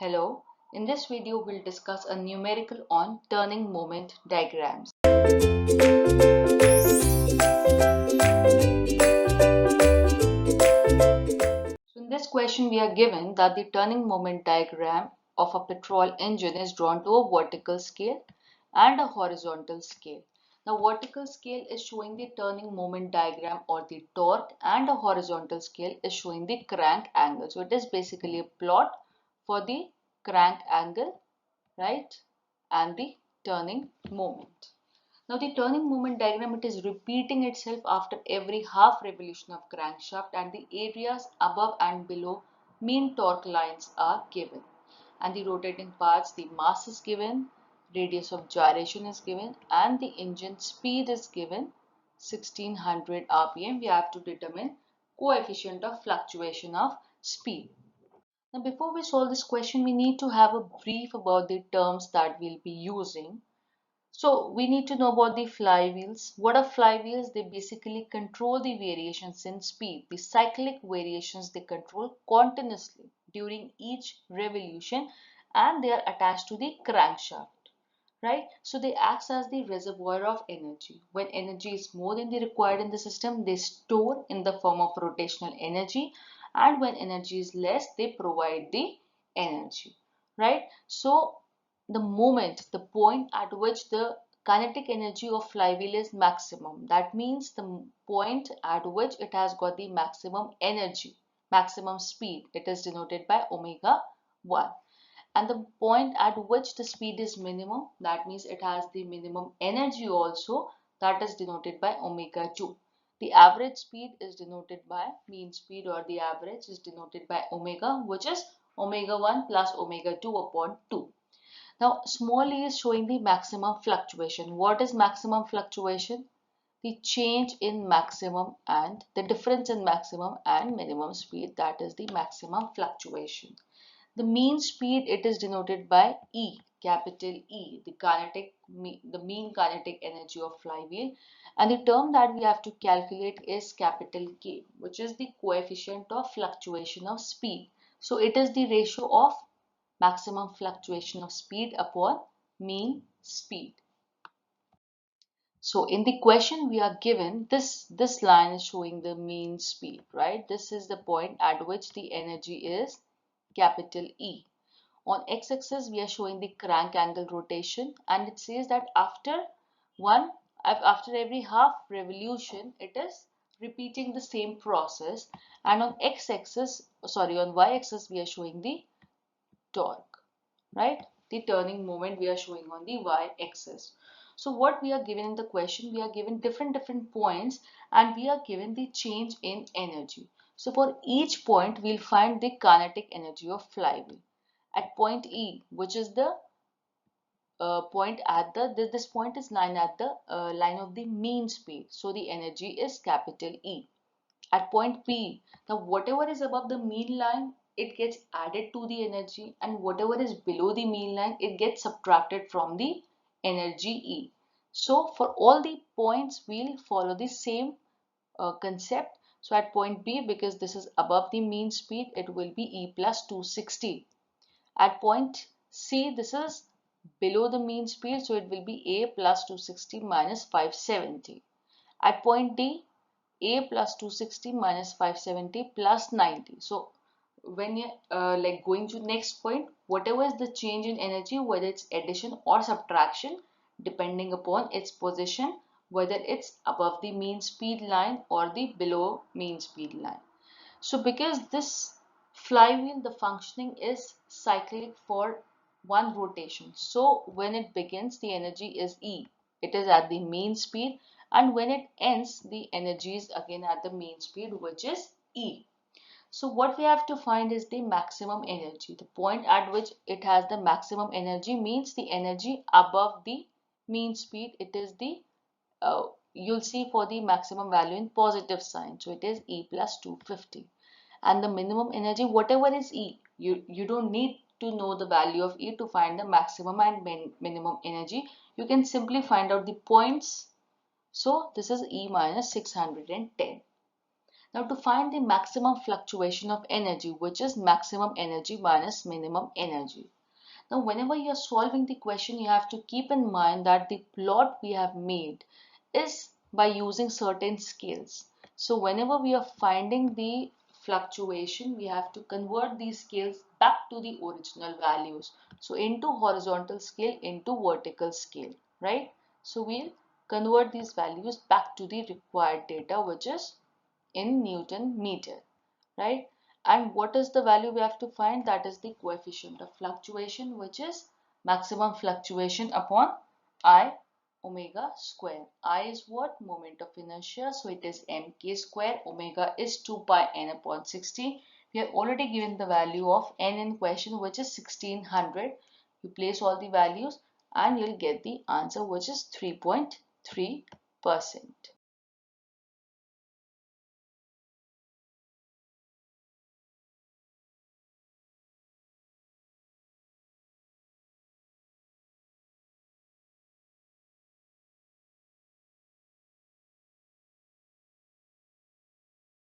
Hello, in this video we'll discuss a numerical on turning moment diagrams. So in this question we are given that the turning moment diagram of a petrol engine is drawn to a vertical scale and a horizontal scale. The vertical scale is showing the turning moment diagram or the torque, and a horizontal scale is showing the crank angle. So it is basically a plot for the crank angle, right, and the turning moment. Now the turning moment diagram, it is repeating itself after every half revolution of crankshaft, and the areas above and below mean torque lines are given, and the rotating parts, the mass is given, radius of gyration is given, and the engine speed is given 1600 rpm. We have to determine coefficient of fluctuation of speed. Now before we solve this question, we need to have a brief about the terms that we'll be using. So we need to know about the flywheels. What are flywheels? They basically control the variations in speed. The cyclic variations they control continuously during each revolution, and they are attached to the crankshaft, right? So they act as the reservoir of energy. When energy is more than the required in the system, they store in the form of rotational energy, and when energy is less, they provide the energy, right? So the moment, the point at which the kinetic energy of flywheel is maximum, that means the point at which it has got the maximum energy, maximum speed, it is denoted by omega 1. And the point at which the speed is minimum, that means it has the minimum energy also, that is denoted by omega 2. The average speed is denoted by mean speed, or the average is denoted by omega, which is omega 1 plus omega 2 upon 2. Now small e is showing the maximum fluctuation. What is maximum fluctuation? The change in maximum and the difference in maximum and minimum speed, that is the maximum fluctuation. The mean speed, it is denoted by E, capital E, the mean kinetic energy of flywheel, and the term that we have to calculate is capital K, which is the coefficient of fluctuation of speed. So it is the ratio of maximum fluctuation of speed upon mean speed. So in the question we are given this line is showing the mean speed, right? This is the point at which the energy is capital E. On x-axis we are showing the crank angle rotation, and it says that after every half revolution it is repeating the same process, and on y-axis we are showing the torque, right? The turning moment we are showing on the y-axis. So what we are given in the question, we are given different points, and we are given the change in energy. So for each point we'll find the kinetic energy of flywheel. At point E, which is the point at this point is line at the line of the mean speed, so the energy is capital E. At point P, now whatever is above the mean line, it gets added to the energy, and whatever is below the mean line, it gets subtracted from the energy E. So for all the points we'll follow the same concept. So at point B, because this is above the mean speed, it will be E plus 260. At point C, this is below the mean speed, so it will be A plus 260 minus 570. At point D, A plus 260 minus 570 plus 90. So when you like going to next point, whatever is the change in energy, whether it's addition or subtraction, depending upon its position, whether it's above the mean speed line or the below mean speed line. So because this flywheel, the functioning is cyclic for one rotation. So when it begins, the energy is E. It is at the mean speed, and when it ends, the energy is again at the mean speed, which is E. So what we have to find is the maximum energy. The point at which it has the maximum energy means the energy above the mean speed. It is the you'll see for the maximum value in positive sign, so it is E plus 250. And the minimum energy, whatever is E, you don't need to know the value of E to find the maximum and minimum energy. You can simply find out the points. So this is E minus 610. Now to find the maximum fluctuation of energy, which is maximum energy minus minimum energy. Now whenever you are solving the question, you have to keep in mind that the plot we have made is by using certain scales. So whenever we are finding the fluctuation, we have to convert these scales back to the original values. So into horizontal scale, into vertical scale, right? So we'll convert these values back to the required data, which is in Newton meter, right? And what is the value we have to find? That is the coefficient of fluctuation, which is maximum fluctuation upon I omega square. I is what? Moment of inertia. So it is mk square. Omega is 2 pi n upon 60. We have already given the value of n in question, which is 1600. You place all the values and you'll get the answer, which is 3.3%.